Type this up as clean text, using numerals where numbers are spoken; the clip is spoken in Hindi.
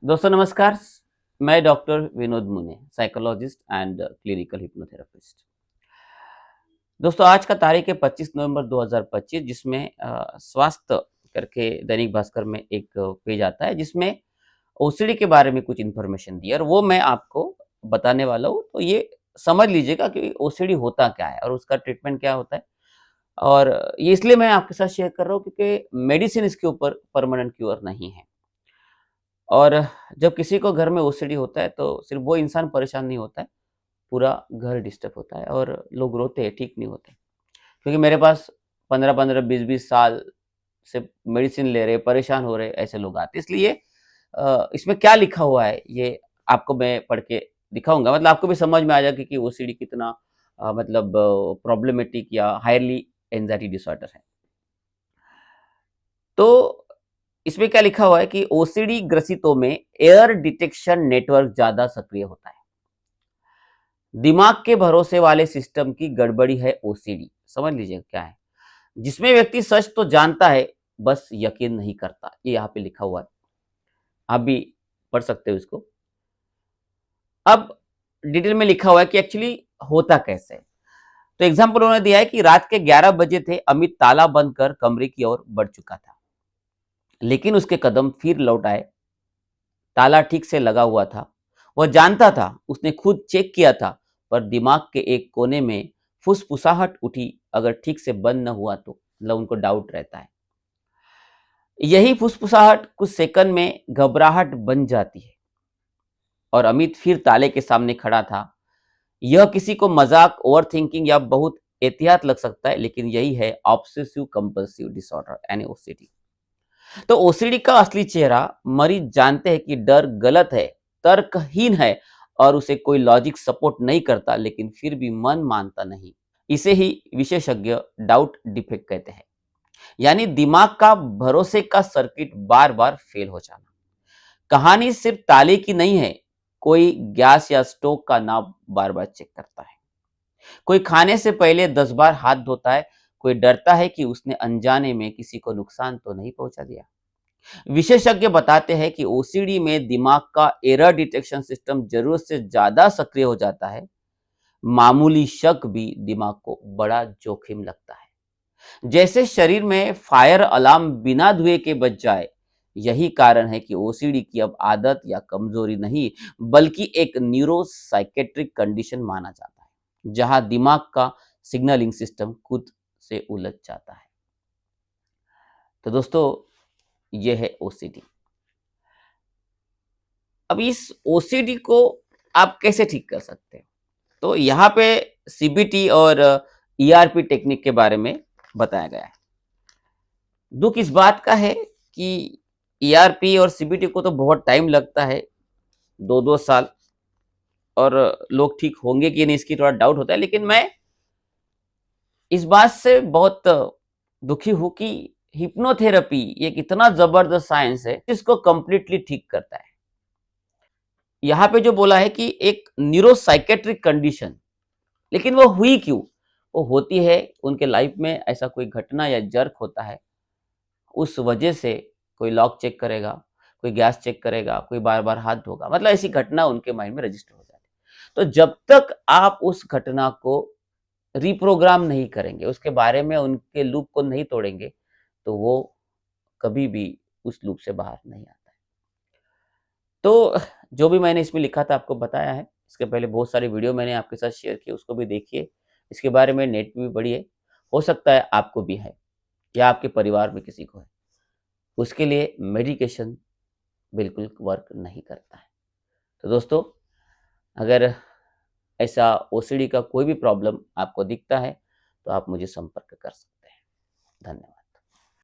दोस्तों नमस्कार। मैं डॉक्टर विनोद मुने, साइकोलॉजिस्ट एंड क्लिनिकल हिप्नोथेरेपिस्ट। दोस्तों आज का तारीख है 25 नवंबर 2025, जिसमें स्वास्थ्य करके दैनिक भास्कर में एक पेज आता है जिसमें ओसीडी के बारे में कुछ इन्फॉर्मेशन दी है और वो मैं आपको बताने वाला हूँ। तो ये समझ लीजिएगा कि ओसीडी होता क्या है और उसका ट्रीटमेंट क्या होता है। और ये इसलिए मैं आपके साथ शेयर कर रहा हूँ क्योंकि मेडिसिन इसके ऊपर परमानेंट क्योर नहीं है। और जब किसी को घर में ओसीडी होता है तो सिर्फ वो इंसान परेशान नहीं होता है, पूरा घर डिस्टर्ब होता है और लोग रोते हैं, ठीक नहीं होते। क्योंकि मेरे पास 15-15, 20-20 साल से मेडिसिन ले रहे, परेशान हो रहे ऐसे लोग आते हैं। इसलिए इसमें क्या लिखा हुआ है ये आपको मैं पढ़ के दिखाऊँगा, मतलब आपको भी समझ में आ जाएगा कि ओसीडी कितना मतलब प्रॉब्लमैटिक या हाईली एंग्जायटी डिसऑर्डर है। तो इसमें क्या लिखा हुआ है कि ओसीडी ग्रसितों में एयर डिटेक्शन नेटवर्क ज़्यादा सक्रिय होता है। दिमाग के भरोसे वाले सिस्टम की गड़बड़ी है ओसीडी। समझ लीजिए क्या है। जिसमें व्यक्ति सच तो जानता है, बस यकीन नहीं करता। ये यहाँ पे लिखा हुआ है। आप भी पढ़ सकते हो इसको। अब डिटेल में लिखा हुआ है कि एक्चुअली होता कैसे है। तो एग्जाम्पल उन्होंने दिया है कि रात के 11 बजे थे, अमित ताला बंद कर कमरे की ओर बढ़ चुका था। लेकिन उसके कदम फिर लौट आए। ताला ठीक से लगा हुआ था। वह जानता था, उसने खुद चेक किया था, पर दिमाग के एक कोने में फुसफुसाहट उठी, अगर ठीक से बंद न हुआ तो। मतलब उनको डाउट रहता है। यही फुसफुसाहट कुछ सेकंड में घबराहट बन जाती है और अमित फिर ताले के सामने खड़ा था। यह किसी को मजाक, ओवर थिंकिंग या बहुत एहतियात लग सकता है, लेकिन यही है ऑब्सेसिव कंपल्सिव डिसऑर्डर यानी ओसीडी। तो ओसीडी का असली चेहरा, मरीज जानते हैं कि डर गलत है, तर्कहीन है और उसे कोई लॉजिक सपोर्ट नहीं करता, लेकिन फिर भी मन मानता नहीं। इसे ही विशेषज्ञ डाउट डिफेक्ट कहते हैं, यानी दिमाग का भरोसे का सर्किट बार बार फेल हो जाना। कहानी सिर्फ ताले की नहीं है। कोई गैस या स्टोव का नाम बार बार चेक करता है, कोई खाने से पहले 10 बार हाथ धोता है, कोई डरता है कि उसने अनजाने में किसी को नुकसान तो नहीं पहुंचा दिया। विशेषज्ञ बताते हैं कि ओसीडी में दिमाग का एरर डिटेक्शन सिस्टम जरूरत से ज्यादा सक्रिय हो जाता है। मामूली शक भी दिमाग को बड़ा जोखिम लगता है, जैसे शरीर में फायर अलार्म बिना धुएं के बच जाए। यही कारण है कि ओसीडी की अब आदत या कमजोरी नहीं, बल्कि एक न्यूरोसाइकेट्रिक कंडीशन माना जाता है, जहां दिमाग का सिग्नलिंग सिस्टम खुद से उलझ जाता है। तो दोस्तों, यह है ओसीडी। अब इस ओसीडी को आप कैसे ठीक कर सकते हैं? तो यहाँ पे सीबीटी और ईआरपी टेक्निक के बारे में बताया गया है। दुख इस बात का है कि ईआरपी और सीबीटी को तो बहुत टाइम लगता है, 2-2 साल, और लोग ठीक होंगे कि नहीं इसकी थोड़ा डाउट होता है। लेकिन मैं इस बात से बहुत दुखी हूँ कि हिप्नोथेरेपी एक इतना जबरदस्त साइंस है जिसको कंप्लीटली ठीक करता है। यहाँ पे जो बोला है कि एक न्यूरोसाइकेट्रिक कंडीशन, लेकिन वो हुई क्यों? वो होती है उनके लाइफ में ऐसा कोई घटना या जर्क होता है, उस वजह से कोई लॉक चेक करेगा, कोई गैस चेक करेगा, कोई बार-बार हाथ धोगा, मतलब ऐसी घटना उनके माइंड में रजिस्टर हो जाती है। तो जब तक आप उस घटना को रिप्रोग्राम नहीं करेंगे, उसके बारे में उनके लूप को नहीं तोड़ेंगे, तो वो कभी भी उस लूप से बाहर नहीं आता है। तो जो भी मैंने इसमें लिखा था आपको बताया है। इसके पहले बहुत सारी वीडियो मैंने आपके साथ शेयर की, उसको भी देखिए। इसके बारे में नेट पे भी पढ़िए। हो सकता है आपको भी है या आपके परिवार में किसी को है। उसके लिए मेडिकेशन बिल्कुल वर्क नहीं करता है। तो दोस्तों, अगर ऐसा ओसीडी का कोई भी प्रॉब्लम आपको दिखता है, तो आप मुझे संपर्क कर सकते हैं। धन्यवाद।